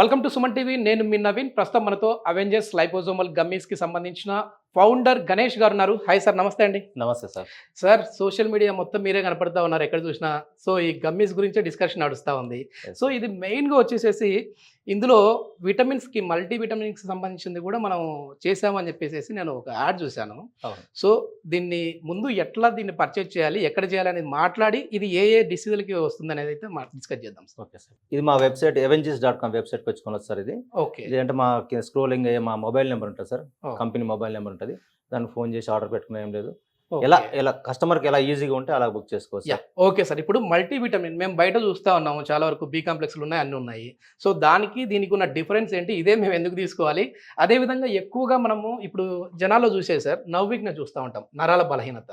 Welcome to Suman TV. నేను మీ నవీన్. ప్రస్తుతం మనతో అవెంజర్స్ లైపోజోమల్ గమ్మీస్ కి సంబంధించిన ఫౌండర్ గణేష్ గారు ఉన్నారు. హాయ్ సార్, నమస్తే అండి. నమస్తే సార్. సార్, సోషల్ మీడియా మొత్తం మీరే కనపడతా ఉన్నారు ఎక్కడ చూసినా. సో ఈ గమ్మీస్ గురించే డిస్కషన్ నడుస్తూ ఉంది. సో ఇది మెయిన్గా వచ్చేసేసి ఇందులో విటమిన్స్కి మల్టీ విటమిన్స్కి సంబంధించింది కూడా మనం చేసామని చెప్పేసి నేను ఒక యాడ్ చూశాను. సో దీన్ని ముందు ఎట్లా దీన్ని పర్చేజ్ చేయాలి, ఎక్కడ చేయాలి అనేది మాట్లాడి ఇది ఏ ఏ డిసీజులకి వస్తుంది అనేది అయితే డిస్కస్ చేద్దాం సార్. Okay sir. ఇది మా వెబ్సైట్ avengers.com వెబ్సైట్కి వచ్చుకోవచ్చు సార్. ఇది ఓకే, అంటే మా స్క్రోలింగ్ అయ్యే మా మొబైల్ నెంబర్ ఉంటుంది సార్, కంపెనీ మొబైల్ నెంబర్ ఉంటుంది. దాన్ని ఫోన్ చేసి ఆర్డర్ పెట్టుకునే ఏం లేదు. ఎలా కస్టమర్కి ఎలా ఈజీగా ఉంటే అలా బుక్ చేసుకోవచ్చు. Okay sir. ఇప్పుడు మల్టీ విటమిన్ మేము బయట చూస్తూ ఉన్నాము, చాలా వరకు బి కాంప్లెక్స్లు ఉన్నాయి, అన్నీ ఉన్నాయి. సో దీనికి ఉన్న డిఫరెన్స్ ఏంటి, ఇదే మేము ఎందుకు తీసుకోవాలి? అదేవిధంగా ఎక్కువగా మనము ఇప్పుడు జనాల్లో చూసే సార్ నర్వ్ వీక్నెస్ చూస్తూ ఉంటాం, నరాల బలహీనత.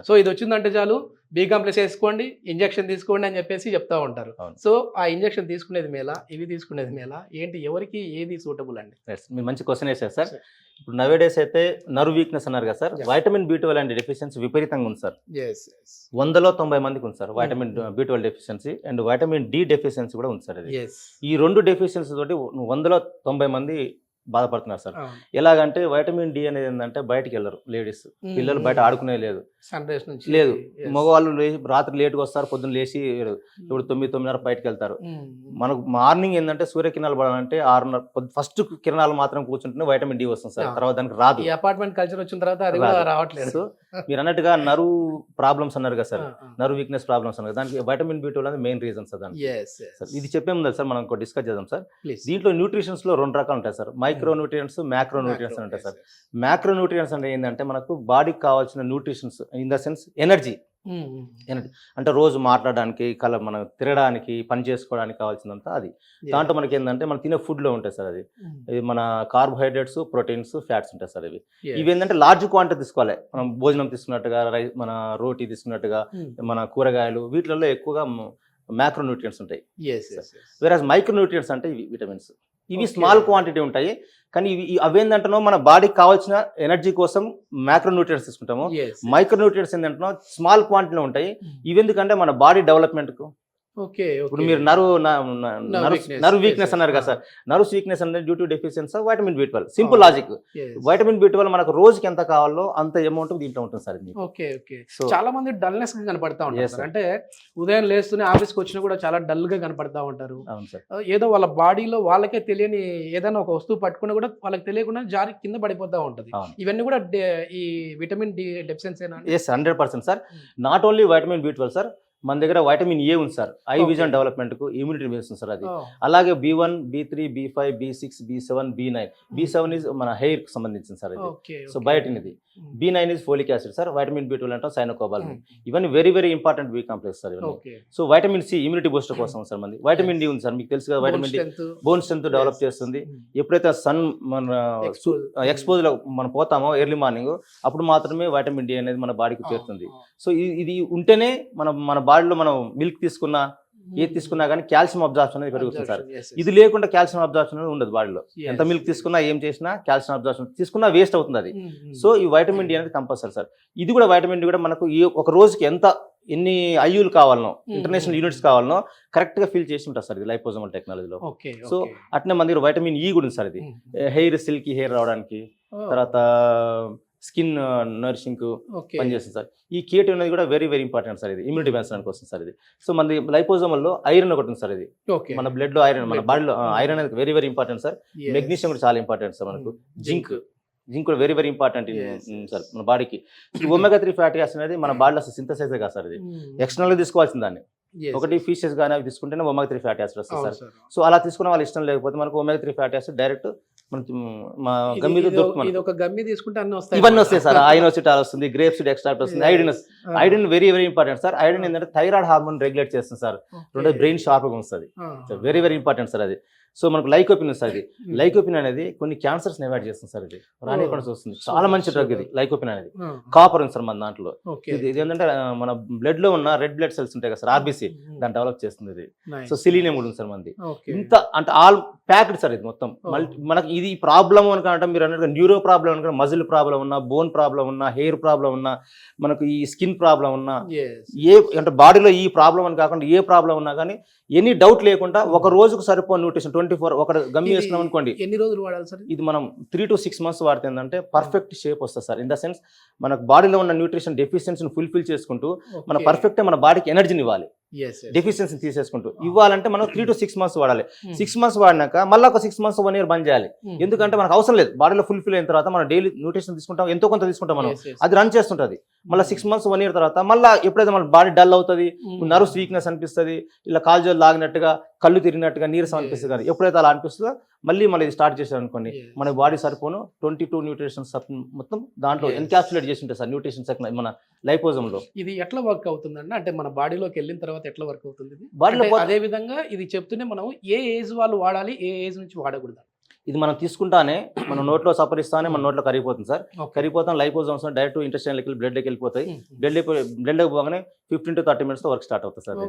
సో ఇది వచ్చిందంటే చాలు బి కాంప్లెక్స్ వేసుకోండి, ఇంజెక్షన్ తీసుకోండి అని చెప్పేసి చెప్తా ఉంటారు. సో ఆ ఇంజెక్షన్ తీసుకునేది మేలా, ఇవి తీసుకునేది మేలా, ఏంటి ఎవరికి ఏది సూటబుల్ అండి? మీరు మంచి క్వశ్చన్ వేసారు సార్. ఇప్పుడు నవేడేస్ అయితే నర్వ్ వీక్నెస్ అన్నారు కదా sir, vitamin B12 and deficiency విపరీతంగా ఉంది సార్. 100లో 90 మందికి ఉంది sir vitamin B12 deficiency, and vitamin D deficiency కూడా ఉంది సార్. ఈ రెండు డెఫిషియన్సీ తోటి 100లో 90 మంది బాధపడుతున్నారు సార్. ఎలాగంటే వైటమిన్ డి అనేది ఏంటంటే బయటకు వెళ్ళరు లేడీస్, పిల్లలు బయట ఆడుకునే లేదు, సన్ రైజ్ నుంచి లేదు. మగవాళ్ళు రాత్రి లేట్గా వస్తారు, పొద్దున్న లేచి ఇప్పుడు 9-9:30 బయటకు వెళ్తారు. మనకు మార్నింగ్ ఏంటంటే సూర్యకిరణాలు పడాలంటే 6:30 ఫస్ట్ కిరణాలు మాత్రం కూర్చుంటే వైటమిన్ డి వస్తుంది సార్, తర్వాత దానికి రాదు. అపార్ట్మెంట్ కల్చర్ వచ్చిన తర్వాత అది కూడా రావట్లేదు. మీరు అన్నట్టుగా నర్వ్ ప్రాబ్లమ్స్ అన్నారు కదా సార్, నర్వ్ వీక్నెస్ ప్రాబ్లమ్స్ అన్నారు, దానికి వైటమిన్ B12 అనేది మెయిన్ రీజన్ సార్. దానికి ఇది చెప్పే ముందు సార్ మనం డిస్కస్ చేద్దాం సార్. దీంట్లో న్యూట్రిషన్స్ లో 2 రకాలు ఉంటాయి sir, micro nutrients, macro nutrients ఉంటాయి సార్. మ్యాక్రో న్యూట్రియంట్స్ అంటే ఏంటంటే మనకు బాడీకి కావాల్సిన nutritions in the sense energy అంటే రోజు మాట్లాడడానికి, మనం తిరగడానికి, పని చేసుకోవడానికి కావాల్సినంత అది. దాంట్లో మనకి ఏంటంటే మనం తినే ఫుడ్ లో ఉంటాయి సార్. అది మన కార్బోహైడ్రేట్స్, ప్రోటీన్స్, ఫ్యాట్స్ ఉంటాయి సార్. ఇవి ఏంటంటే లార్జ్ క్వాంటిటీ తీసుకోవాలి. మనం భోజనం తీసుకున్నట్టుగా, మన రోటీ తీసుకున్నట్టుగా, మన కూరగాయలు, వీటిలలో ఎక్కువగా మ్యాక్రో న్యూట్రియంట్స్ ఉంటాయి. వేరాజ్ మైక్రో న్యూట్రియంట్స్ అంటే ఇవి విటమిన్స్. ఇవి స్మాల్ క్వాంటిటీ ఉంటాయి, కానీ ఇవి అవేంటంటో మన బాడీకి కావాల్సిన ఎనర్జీ కోసం మ్యాక్రో న్యూట్రియంట్స్ తీసుకుంటాము. మైక్రో న్యూట్రియంట్స్ ఏంటంటే స్మాల్ క్వాంటిటీలో ఉంటాయి. ఇవి ఎందుకంటే మన బాడీ డెవలప్మెంట్కు. ఇప్పుడు మీరు నర్వ్ వీక్నెస్ అన్నారు కదా సార్, నర్వ్స్ వీక్నెస్ అంటే due to deficiency of vitamin B12. Simple logic, vitamin B12 మనకు రోజుకి ఎంత కావాలో అంత అమౌంట్ దీంట్లో ఉంటుంది సార్. సో చాలా మంది డల్నెస్ గా కనపడతా ఉంటారు, అంటే ఉదయం లేస్తూనే ఆఫీస్కి వచ్చినా కూడా చాలా డల్ గా కనపడతా ఉంటారు. ఏదో వాళ్ళ బాడీలో వాళ్ళకే తెలియని ఏదైనా ఒక వస్తువు పట్టుకున్నా కూడా వాళ్ళకి తెలియకుండా జారి కింద పడిపోతా ఉంటది. ఇవన్నీ కూడా ఈ vitamin D deficiency? 100% sir. Not only vitamin B12 sir, మన దగ్గర వైటమిన్ ఏ ఉంది సార్, ఐ విజన్ డెవలప్మెంట్ కు, ఇమ్యూనిటీ ఉంది సార్. అది అలాగే B1, B3, B5, B6, B7, B9. B7 is మన హెయిర్ కి సంబంధించింది సార్. ఇది సో బయోటిన్. ఇది B9 is folic acid sir. Vitamin B12 అంటే సైనోకోబాల్మిన్. ఇవన్నీ very very important B complex sir. So vitamin C immunity booster కోసం sir. మంది vitamin D ఉంది సార్, మీకు తెలుసు కదా. Vitamin D bone strength develop చేస్తుంది. ఎప్పుడైతే సన్ మన ఎక్స్పోజ్ లో మనం పోతామో ఎర్లీ మార్నింగ్, అప్పుడు మాత్రమే వైటమిన్ డి అనేది మన బాడీకి చేరుతుంది. సో ఇది ఉంటేనే మన బాడీలో మనం మిల్క్ తీసుకున్నా, ఏది తీసుకున్నా కానీ కాల్షియం అబ్జార్ప్షన్ అనేది పెరుగుతుంది సార్. ఇది లేకుండా కాల్షియం అబ్జార్ప్షన్ అనేది ఉండదు బాడీలో. ఎంత మిల్క్ తీసుకున్నా, ఏం చేసినా కాల్షియం అబ్జార్ప్షన్ తీసుకున్నా వేస్ట్ అవుతుంది అది. సో ఈ వైటమిన్ డి అనేది కంపల్సరీ సార్. ఇది కూడా వైటమిన్ డి కూడా మనకు ఒక రోజుకి ఎన్ని ఐయూలు కావాలనో, ఇంటర్నేషనల్ యూనిట్స్ కావాలనో కరెక్ట్ గా ఫిల్ చేసి ఉంటారు సార్ ఇది లైపోజోమల్ టెక్నాలజీలో. సో అట్నే మన దగ్గర వైటమిన్ ఈ కూడా ఉంది సార్. ఇది హెయిర్ సిల్కీ హెయిర్ రావడానికి, తర్వాత స్కిన్ నరిషింగ్ కు పనిచేస్తుంది సార్. ఈ కేటివ్ అనేది కూడా వెరీ వెరీ ఇంపార్టెంట్ సార్. ఇది ఇమ్యూనిటీ పెంచడానికి వస్తుంది సార్. ఇది సో మన లైపోజోమల్ లో ఐరన్ ఒకటి ఉంది సార్. ఇది మన బ్లడ్ లో ఐరన్, మన బాడీలో ఐరన్ అనేది very very important sir. Magnesium కూడా చాలా ఇంపార్టెంట్ సార్. మనకు జింక్ కూడా వెరీ వెరీ ఇంపార్టెంట్ సార్ మన బాడీకి. ఒమేగా-3 ఫ్యాటీ యాసిడ్ అనేది మన బాడీలో సింథసైజ్ కాదు సార్. ఇది ఎక్స్టర్నల్ గా తీసుకోవాల్సింది దాన్ని. ఒకటి ఫిషెస్ కానీ అవి తీసుకుంటేనే ఒమేగా-3 ఫ్యాటీ యాసిడ్ వస్తుంది సార్. సో అలా తీసుకున్న వాళ్ళు ఇష్టం లేకపోతే మనకు ఒమేగా-3 ఫ్యాటీ యాసిడ్ డైరెక్ట్ మా గమ్మిలో దొరుకుతుంది. ఇవన్నీ వస్తాయి సార్. ఐనోసిటాల్ వస్తుంది, గ్రేప్ సీడ్ ఎక్స్ట్రాక్ట్ వస్తుంది, iodine very very important sir. Iodine ఏంటంటే థైరాయిడ్ హార్మోన్ రెగ్యులేట్ చేస్తుంది సార్. రెండోది బ్రెయిన్ షార్ప్గా వస్తుంది, వెరీ వెరీ ఇంపార్టెంట్ సార్ అది. సో మనకు లైకోపిన్ సార్. ఇది లైకోపిన్ అనేది కొన్ని క్యాన్సర్స్ అవాయిడ్ చేస్తుంది సార్. ఇది రానికుండా చూస్తుంది, చాలా మంచి డ్రగ్ ఇది లైకోపిన్ అనేది. కాపర్ ఉంది సార్ మన దాంట్లో. ఇది ఏంటంటే మన బ్లడ్ లో ఉన్న రెడ్ బ్లడ్ సెల్స్ ఉంటాయి కదా సార్, RBC, దాన్ని డెవలప్ చేస్తుంది ఇది. సో సిలీనియం కూడా ఉంది సార్ మనది. ఇంత అంటే ఆల్ ప్యాక్డ్ సార్ ఇది మొత్తం మనకి ఇది ప్రాబ్లం అనుకుంటే మీరు అన్నట్టు న్యూరో ప్రాబ్లం అనుకుంటే మజిల్ ప్రాబ్లం ఉన్నా, బోన్ ప్రాబ్లం ఉన్నా, హెయిర్ ప్రాబ్లం ఉన్నా, మనకు ఈ స్కిన్ ప్రాబ్లం ఉన్నా, ఏ అంటే బాడీలో ఈ ప్రాబ్లం అని కాకుండా ఏ ప్రాబ్లం ఉన్నా కానీ ఎనీ డౌట్ లేకుండా ఒక రోజుకు సరిపోయిన న్యూట్రిషన్ 24 ఒక గమ్మి వేసినాం అనుకోండి, ఎన్ని రోజులు వాడాలి సార్? ఇది మనం 3 to 6 months వాడితే ఏంటంటే పర్ఫెక్ట్ షేప్ వస్తుంది సార్. ఇన్ ద సెన్స్ మనకు బాడీలో ఉన్న న్యూట్రిషన్ డెఫిషియన్సీని ఫుల్ఫిల్ చేసుకుంటూ మన పర్ఫెక్ట్ మన బాడీకి ఎనర్జీని ఇవ్వాలి, డెఫిషియన్సీని తీసేసుకుంటూ ఇవ్వాలంటే మనం 3 to 6 months వాడాలి. 6 months వాడినాక మళ్ళీ ఒక 6 months 1 year బంద్ చేయాలి. ఎందుకంటే మనకు అవసరం లేదు, బాడీలో ఫుల్ఫిల్ అయిన తర్వాత మనం డైలీ న్యూట్రిషన్ తీసుకుంటాం, ఎంతో కొంత తీసుకుంటాం మనం, అది రన్ చేస్తుంటది. మళ్ళీ 6 months 1 year తర్వాత మళ్ళీ ఎప్పుడైతే మన బాడీ డల్ అవుతుంది, నర్వ్స్ వీక్నెస్ అనిపిస్తుంది, ఇలా కాల్జోలు లాగినట్టుగా, కళ్ళు తిరిగినట్టుగా, నీరసం అనిపిస్తుంది, కానీ ఎప్పుడైతే అలా అనిపిస్తుందో మళ్ళీ ఇది స్టార్ట్ చేశారు అనుకోండి, మన బాడీ సరిపోను 22 న్యూట్రిషన్స్ మొత్తం దాంట్లో ఎన్కాప్సులేట్ చేసి ఉంటాయి సార్ న్యూట్రిషన్స్ మన లైపోజంలో. ఇది ఎట్లా వర్క్ అవుతుందండి? అంటే మన బాడీలోకి వెళ్ళిన తర్వాత ఎట్లా వర్క్ అవుతుంది బాడీలో? అదే విధంగా ఇది చెప్తూనే మనం ఏ ఏజ్ వాళ్ళు వాడాలి, ఏ ఏజ్ నుంచి వాడకూడదు? ఇది మనం తీసుకుంటానే మన నోట్లో సపరిస్తానే మన నోట్లో కరిగిపోతుంది సార్. కరిగిపోతాం లైపోజోమ్స్ డైరెక్ట్ ఇంటెస్టైన్లోకి బ్లడ్లోకి వెళ్ళిపోతాయి. బ్లడ్లోకి పోగానే 15 to 30 minutes వర్క్ స్టార్ట్ అవుతుంది సార్.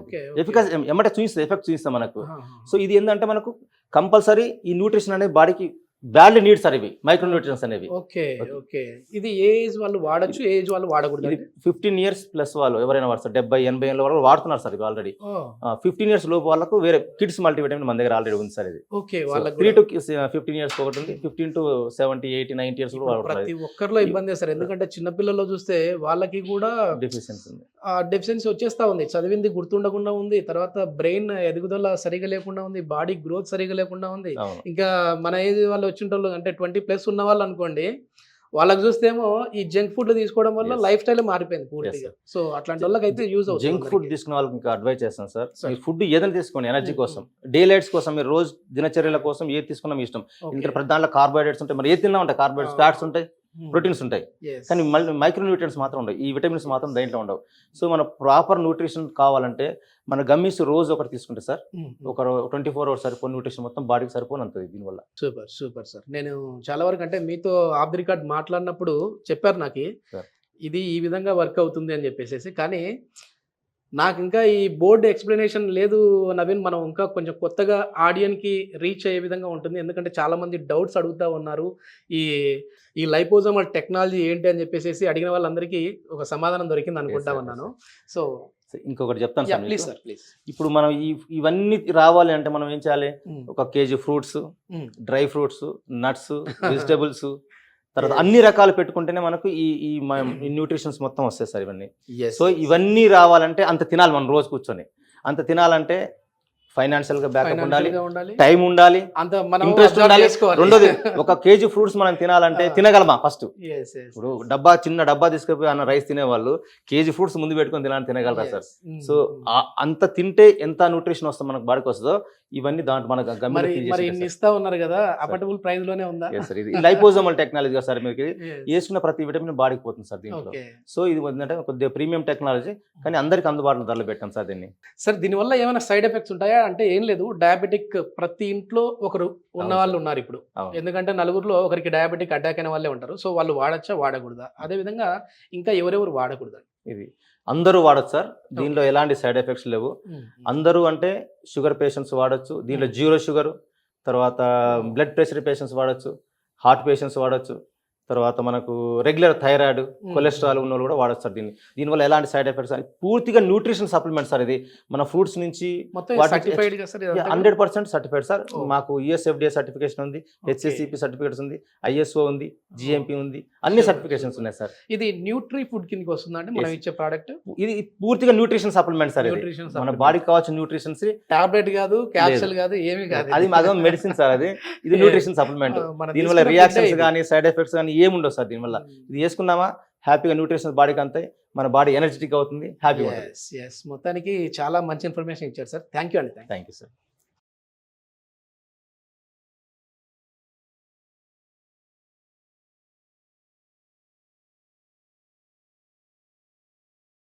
ఎఫికస్ ఎమ్మటే చూపిస్తుంది, ఎఫెక్ట్ చూపిస్తాం మనకు. సో ఇది ఏంటంటే మనకు కంపల్సరీ ఈ న్యూట్రిషన్ అనేది బాడీకి బ్యాడ్లీ నీడ్స్ సార్, ఇవి మైక్రో న్యూట్రిషన్స్ అనేవి. Okay okay. ఇది ఏ ఏజ్ వాళ్ళు వాడచ్చు, ఏ ఏజ్ వాళ్ళు వాడకూడదు? ఇది 15 years ప్లస్ వాళ్ళు ఎవరైనా వాడతారు, 70-80 ఏళ్ళ వాళ్ళు వాడుతున్నారు సార్ ఇవి ఆల్రెడీ. 15 years లోపు వాళ్ళకు వేరే కిడ్స్ మల్టీవిటమిన్ మన దగ్గర ఆల్రెడీ ఉంది సార్. ఇది ఓకే, వాళ్ళకి 3 to 15 years ఒకటి ఉంది, 15 to 70, 80, 90 years ప్రతి ఒక్కరిలో ఇబ్బంది సార్. ఎందుకంటే చిన్నపిల్లల్లో చూస్తే వాళ్ళకి కూడా డెఫిషియన్సీ ఉంది, డెఫిషియన్సీ వచ్చేస్తా ఉంది, చదివింది గుర్తుండకుండా ఉంది, తర్వాత బ్రెయిన్ ఎదుగుదల సరిగా లేకుండా ఉంది, బాడీ గ్రోత్ సరిగా లేకుండా ఉంది. ఇంకా మన ఏజ్ వాళ్ళు వచ్చిన అంటే 20+ ఉన్న వాళ్ళు అనుకోండి, వాళ్ళకి చూస్తేమో ఈ జంక్ ఫుడ్ తీసుకోవడం వల్ల లైఫ్ స్టైల్ మారిపోయింది పూర్తిగా. సో అట్లాంటి వాళ్ళకి అయితే యూజ్ అవుతుంది. జంక్ ఫుడ్ తీసుకున్న వాళ్ళకి ఇంకా అడ్వైజ్ చేస్తాను సార్, ఈ ఫుడ్ ఏదైనా తీసుకోండి ఎనర్జీ కోసం, డే లైట్స్ కోసం, మీరు రోజు దినచర్యల కోసం ఏది తీసుకున్నా మీ ఇష్టం. ఇంకా ప్రతి దాంట్లో కార్బోహైడ్రేట్స్ ఉంటాయి, మరి ఏది తిన్నా ఉంటాయి, కార్బోహైడ్రేట్స్, ఫ్యాట్స్ ఉంటాయి, ప్రోటీన్స్ ఉంటాయి, కానీ మైక్రో న్యూట్రియన్స్ మాత్రం ఉండవు, ఈ విటమిన్స్ మాత్రం దేంట్లో ఉండవు. సో మన ప్రాపర్ న్యూట్రిషన్ కావాలంటే మన గమ్మీస్ రోజు ఒకటి తీసుకుంటే సార్, ఒక 24 hours సరిపోయిన న్యూట్రిషన్ మొత్తం బాడీకి సరిపోని అంతది దీనివల్ల. Super super sir. నేను చాలా వరకు అంటే మీతో ఆఫ్ ది రికార్డ్ మాట్లాడినప్పుడు చెప్పారు నాకు ఇది ఈ విధంగా వర్క్ అవుతుంది అని చెప్పేసి, కానీ నాకు ఇంకా ఈ బోర్డ్ ఎక్స్ప్లెనేషన్ లేదు నవీన్. మనం ఇంకా కొంచెం కొత్తగా ఆడియన్కి రీచ్ అయ్యే విధంగా ఉంటుంది, ఎందుకంటే చాలామంది డౌట్స్ అడుగుతూ ఉన్నారు. ఈ లైపోజోమల్ టెక్నాలజీ ఏంటి అని చెప్పేసి అడిగిన వాళ్ళందరికీ ఒక సమాధానం దొరికింది అనుకుంటా ఉన్నాను. సో ఇంకొకటి చెప్తాను సార్, ప్లీజ్ సార్ ప్లీజ్. ఇప్పుడు మనం ఇవన్నీ రావాలి అంటే మనం ఏం చేయాలి? 1 kg fruits, dry fruits, nuts, vegetables, తర్వాత అన్ని రకాలు పెట్టుకుంటేనే మనకు ఈ న్యూట్రిషన్స్ మొత్తం వస్తాయి సార్ ఇవన్నీ. సో ఇవన్నీ రావాలంటే అంత తినాలి మనం రోజు కూర్చొని. అంత తినాలంటే ఫైనాన్షియల్ గా బ్యాకప్ ఉండాలి, టైం ఉండాలి, ఇంట్రెస్ట్ ఉండాలి. రెండోది 1 kg ఫ్రూట్స్ మనం తినాలంటే తినగలమా ఫస్ట్? ఇప్పుడు చిన్న డబ్బా తీసుకుపోయి అన్న రైస్ తినేవాళ్ళు kg ఫ్రూట్స్ ముందు పెట్టుకొని తినగలరా సార్? సో అంత తింటే ఎంత న్యూట్రిషన్ వస్తుంది మనకు బాడీకి వస్తుందో ఇవన్నీ దాంట్లో మనకు ఇస్తా ఉన్నారు కదా, అఫోర్డబుల్ ప్రైస్ లోనే ఉందా సార్? ఇది లైపోజోమల్ టెక్నాలజీ సార్, మీకు వేసుకున్న ప్రతి విటమిన్ బాడీకి పోతుంది సార్ దీంట్లో. సో ఇది ఏంటంటే కొద్దిగా ప్రీమియం టెక్నాలజీ, కానీ అందరికి అందుబాటులో ధరలు పెట్టాం సార్ దీన్ని. సార్ దీనివల్ల ఏమైనా సైడ్ ఎఫెక్ట్స్ ఉంటాయా? అంటే ఏం లేదు, డయాబెటిక్ ప్రతి ఇంట్లో ఒకరు ఉన్న వాళ్ళు ఉన్నారు ఇప్పుడు, ఎందుకంటే నలుగురిలో ఒకరికి డయాబెటిక్ అటాక్ అయిన వాళ్ళే ఉంటారు. సో వాళ్ళు వాడచ్చా, వాడకూడదా? అదే విధంగా ఇంకా ఎవరెవరు వాడకూడదు? ఇది అందరూ వాడచ్చు సార్, దీనిలో ఎలాంటి సైడ్ ఎఫెక్ట్స్ లేవు. అందరూ అంటే షుగర్ పేషెంట్స్ వాడచ్చు, దీనిలో 0 షుగర్, తర్వాత బ్లడ్ ప్రెషర్ పేషెంట్స్ వాడచ్చు, హార్ట్ పేషెంట్స్ వాడచ్చు, తర్వాత మనకు రెగ్యులర్ థైరాయిడ్, కొలెస్ట్రాల్ ఉన్న వాళ్ళు కూడా వాడచ్చు సార్ దీనివల్ల ఎలాంటి సైడ్ ఎఫెక్ట్స్ అని. పూర్తిగా న్యూట్రిషన్ సప్లిమెంట్ సార్ ఇది. మన ఫ్రూట్స్ నుంచి 100% సర్టిఫైడ్ సార్. మాకు USFDA సర్టిఫికేషన్ ఉంది, HACCP సర్టిఫికేట్స్ ఉంది, ISO ఉంది, GMP ఉంది, అన్ని సర్టిఫికేషన్స్ ఉన్నాయి సార్. ఇది న్యూట్రీ ఫుడ్ కిందకి వస్తుందంటే మనం ఇచ్చే ప్రోడక్ట్ ఇది పూర్తిగా న్యూట్రిషన్ సప్లిమెంట్ సార్. మన బాడీకి కావాల్సిన న్యూట్రిషన్స్, టాబ్లెట్ కాదు, క్యాప్సూల్ కాదు, ఏమి కాదు, అది మాత్రం మెడిసిన్ సార్. ఇది న్యూట్రిషన్ సప్లిమెంట్. దీనివల్ల రియాక్షన్స్ కానీ సైడ్ ఎఫెక్ట్స్ కానీ ఏముండవు సార్ దీనివల్ల. ఇది వేసుకున్నామా హ్యాపీగా న్యూట్రిషన్ బాడీకి అంతే, మన బాడీ ఎనర్జెటిక్ అవుతుంది, హ్యాపీగా ఉంటుంది. మొత్తానికి చాలా మంచి ఇన్ఫర్మేషన్ ఇచ్చారు సార్. థ్యాంక్ యూ అండి. Thank you sir.